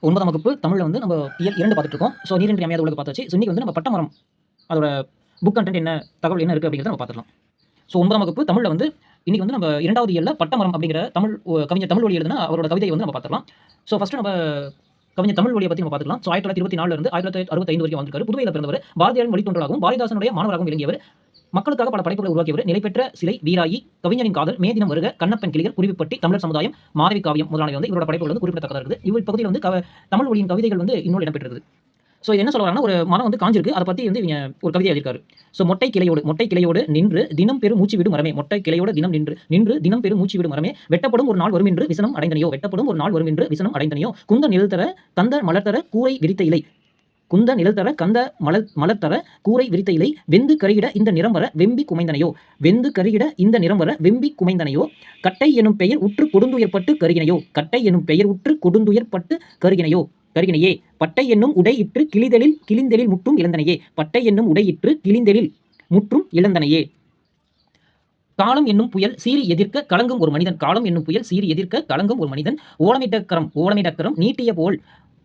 9ஆம் வகுப்பு தமிழ்ல வந்து நம்ம இயல் 2 பார்த்துட்டு இருக்கோம். ஸோ நீரின்றி அமையாத உலகு பார்த்தாச்சு. ஸோ இன்னைக்கு வந்து நம்ம பட்டமரம் அதோட புக் கன்டென்ட் என்ன, தகவல் என்ன இருக்கு அப்படிங்கிறத நம்ம பார்த்துடலாம். ஸோ 9ஆம் வகுப்பு தமிழ்ல வந்து இன்னைக்கு வந்து நம்ம 2வது இயல்ல பட்டமரம் அப்படிங்கிற தமிழ் கவிஞர் தமிழ்வழி எழுதின அவரோட கவிதையை வந்து நம்ம பார்த்துடலாம். ஸோ ஃபர்ஸ்ட் நம்ம கவிஞர் தமிழ்வழியை பத்தி நம்ம பார்த்துக்கலாம். ஸோ 1924 இருந்து 1965 வரைக்கும் வாழ்ந்திருக்காரு. புதுவையில பிறந்தவர். பாரதியாரின் வழித்தோன்றலாகவும் பாரதிதாசனுடைய மாணவராகவும் விளங்கியவர். மக்களுக்காக பல படைப்புகளை உருவாக்கியவர். நிலைபெற்ற சிலை, வீராயி, கவிஞரின் காதல், மே தினம் வருக, கண்ணப்பன் கிளிகள், குருவிப்பட்டி, தமிழர் சமுதாயம், மாதவி காவியம் முதலானவை வந்து இவரோட படைப்புகள் வந்து குறிப்பிடத்தக்கதாக இருக்குது. இவர் பகுதியில் வந்து தமிழ் மொழியின் கவிதைகள் வந்து இன்னும் இடம்பெற்றிருக்குது. ஸோ என்ன சொல்ல வராங்கன்னா, ஒரு மரம் வந்து காஞ்சிருக்கு. அதை பற்றி வந்து இவங்க ஒரு கவிதை எழுதியிருக்காரு. ஸோ மொட்டை கிளையோடு நின்று தினம் பெரு மூச்சு விடும் மரமே, மொட்டை கிளையோடு தினம் நின்று தினம் பெரு மூச்சு விடும் மரமே, வெட்டப்படும் ஒரு நாள் வரும் என்று விசனம் அடைந்தனையோ, வெட்டப்படும் ஒரு நாள் வரும் என்று விசனம் அடைந்தனையோ, குந்த நிழல் தர கந்த மலர் தர கூரை விரித்த இலை, குந்த நிழல் தர கந்த மலர் தர கூரை விரித்த இலை, வெந்து கருகிட இந்த நிறம் வர வெம்பி குமைந்தனையோ, வெந்து கருகிட இந்த நிறம் வர வெம்பி குமைந்தனையோ, கட்டை எனும் பெயர் உற்று கொடுந்துயர்பட்டு கருகினையோ, கட்டை எனும் பெயர் உற்று கொடுந்துயர்பட்டு கருகினையே, பட்டை என்னும் உடை இற்று கிளிந்தெழில் முற்றும் இழந்தனையே, பட்டை என்னும் உடை இற்று கிளிந்தெழில் முற்றும் இழந்தனையே. காலம் என்னும் புயல் சீறி எதிர்க்க கலங்கும் ஒரு மனிதன், காலம் என்னும் புயல் சீறி எதிர்க்க கலங்கும் ஒரு மனிதன், ஓலமிட்டக்கரம் நீட்டிய போல்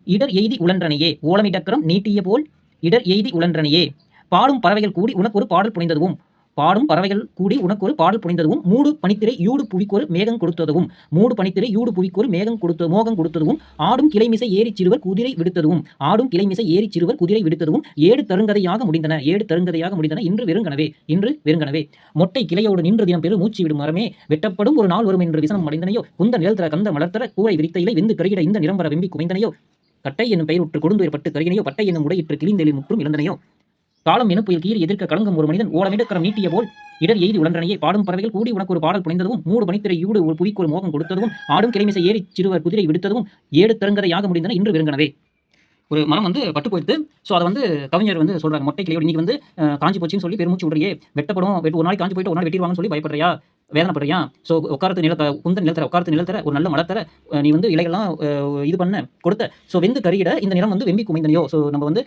இடர் எய்தி உழன்றனையே, ஓலமிட்டக்கரம் நீட்டிய போல் இடர் எய்தி உழன்றனையே, பாடும் பறவைகள் கூடி உனக்கு ஒரு பாடல் புனைந்ததுவும், பாடும் பறவைகள் கூடி உனக்கு ஒரு பாடல் புனைந்ததுவும், மூடு பனித்திரை யூடு புவிக்கொரு மேகம் கொடுத்ததுவும், மூடு பனித்திரை யூடு புவிக்கொரு மோகம் கொடுத்ததுவும், ஆடும் கிளைமிசை ஏறிச் சிறுவர் குதிரை விடுத்ததுவும், ஆடும் கிளைமிசை ஏறிச் சிறுவர் குதிரை விடுத்ததுவும், ஏடு தருங்கதையாக முடிந்தன இன்று வெறுங்கனவே, மொட்டை கிளையோடு நின்று தினம் பெரு மூச்சு விடும் மரமே, வெட்டப்படும் ஒரு நாள் வரும் என்று விசனம் அடைந்தனையோ, குந்த நிழல் தர கந்த மலர்த்தர கூரை விரித்த இலை, வெந்து கருகிட இந்த நிறம் வர வெம்பி குமைந்தனையோ, கட்டை என்னும் பெயர் உற்று கொடுந்துயர்பட்டு கருகினையோ, பட்டை என்னும் உடையிற்று கிளிந்தெழில் முற்றும் இழந்தனையோ, காலம் எனும் புயல் கீறி எதிர்க்க கலங்கும் ஒரு மனிதன், ஓலமிட்டக்கரம் நீட்டிய போல் இடர் எய்தி உழன்றனையே, பாடும் பறவைகள் கூடி உனக்கு ஒரு பாடல் புனைந்ததும், மூடு பனித்திரை யூடு ஒரு புவிக்கு ஒரு மோகம் கொடுத்ததும், ஆடும் கிளைமிசை ஏறிச் சிறுவர் குதிரை விடுத்ததும், ஏடு தருங்கதையாக முடிந்தன இன்று வெறுங்கனவே. ஒரு மரம் வந்து பட்டு போயிடுது. ஸோ அதை வந்து கவிஞர் வந்து சொல்றாங்க, மொட்டை கிளையோடு இன்னைக்கு வந்து காஞ்சி போச்சுன்னு சொல்லி பெருமூச்சு விடுறியே, வெட்டப்படும் ஒரு நாளைக்கு காஞ்சி போயிட்டு ஒரு நாள் வெட்டிடுவாங்கன்னு சொல்லி பயப்படுறியா, வேதனைப்படுறியா? ஸோ குந்த நிலத்தர உட்காரத்து நிலத்தர ஒரு நல்ல மலத்தர நீ வந்து இலைகள்லாம் இது பண்ண கொடுத்த. ஸோ வெந்து கருகிட இந்த நிறம் வந்து வெம்பி குமைந்தனையோ. ஸோ நம்ம வந்து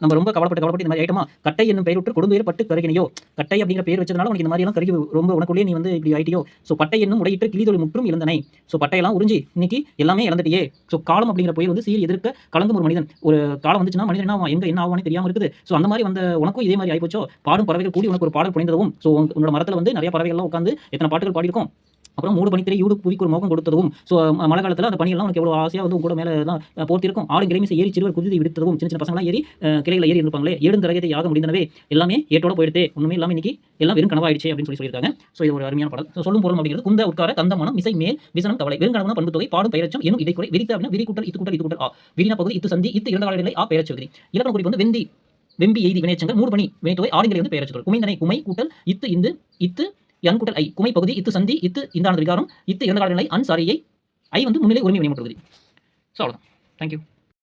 நம்ம ரொம்ப கவலைப்பட்டு இந்த மாதிரி ஆயிட்டமா, கட்டை என்னும் பெயர் விட்டு கொடுந்துயர்பட்டு கருகினையோ, கட்டை அப்படிங்கிற பேர் வச்சதுனால உனக்கு இந்த மாதிரி எல்லாம் கருகி ரொம்ப உனக்குள்ளேயே நீ வந்து இப்படி ஆயிட்டியோ. ஸோ பட்டை என்னும் உடையிட்டு கிளிதொழில் முற்றும் இழந்தனை. ஸோ பட்டையெல்லாம் உறிஞ்சி இன்னைக்கு எல்லாமே இழந்துட்டியே. ஸோ காலம் அப்படிங்கிற புயல் வந்து சீறி எதிர்க்க கலங்கும் ஒரு மனிதன். ஒரு காலம் வந்துச்சுன்னா மனிதன் என்ன ஆகும், என்ன ஆகும்னு தெரியாம இருக்குது. ஸோ அந்த மாதிரி வந்த உனக்கும் இதே மாதிரி ஆயிப்போச்சோ. பாடும் பறவைகள் கூடி உனக்கு ஒரு பாடல் புனைந்ததும். ஸோ உன்னோட மரத்துல வந்து நிறைய பறவைகள்லாம் உட்காந்து எத்தனை பாட்டுகள் பாடியிருக்கும். அப்புறம் மூடு பனித்திரை யூடு புவிக்கு ஒரு மோகம் கொடுத்ததும். ஸோ மழை காலத்தில் அந்த பனியெல்லாம் உனக்கு எவ்வளோ ஆசையாக வந்து கூட மேலே தான் போர்த்திருக்கும். ஆடும் கிளைமிசை ஏறி சிறுவர் குதிரை விடுத்ததும். சின்ன பசங்களாம் ஏறி கிளைகளை ஏறி இருப்பாங்களே, ஏடும் தரகத்தை யாக முடிந்தனவே, எல்லாமே ஏட்டோட போயிடுதே, ஒன்றுமே இல்லாமல் இன்னைக்கு எல்லாம் வெறும் கனவாயிடுச்சு அப்படின்னு சொல்லியிருக்காங்க. ஸோ இது ஒரு அருமையான பாடல். ஸோ சொல்லும் பொருள் அப்படிங்கிறது, குந்த உட்கார கந்த மனம் மிசை மேல் விசனம் கவலை, வெறுங்கனவன பண்பு தொகை பாடும் பெயரச்சம் எனும் இடைக்குறை, விரித்த அப்படின்னா விரி கூட்டல் இது கூட்டல் ஆ, விரினா பகுதி இத்து சந்தி இத்து இறந்த கால நிலை ஆ பெயரச்சு விதி, இலக்கண குறிப்பு வந்து வெம்பி எய்தி வினைச்சங்கள், மூடு பனி வினைத்தொகை, ஆடுங்களை வந்து பெயரச்சுகள், குமைந்தனை குமை கூட்டல் இத்து என் கூட்டல் ஐ, குமை பகுதி இத்து சந்தி இத்து இந்தானது விகாரம் இத்து இறந்த கால நிலை அன் சாரியை ஐ வந்து முன்னிலை உரிமை வினைமுற்று விதி. ஸோ அவ்வளோதான். தேங்க்யூ.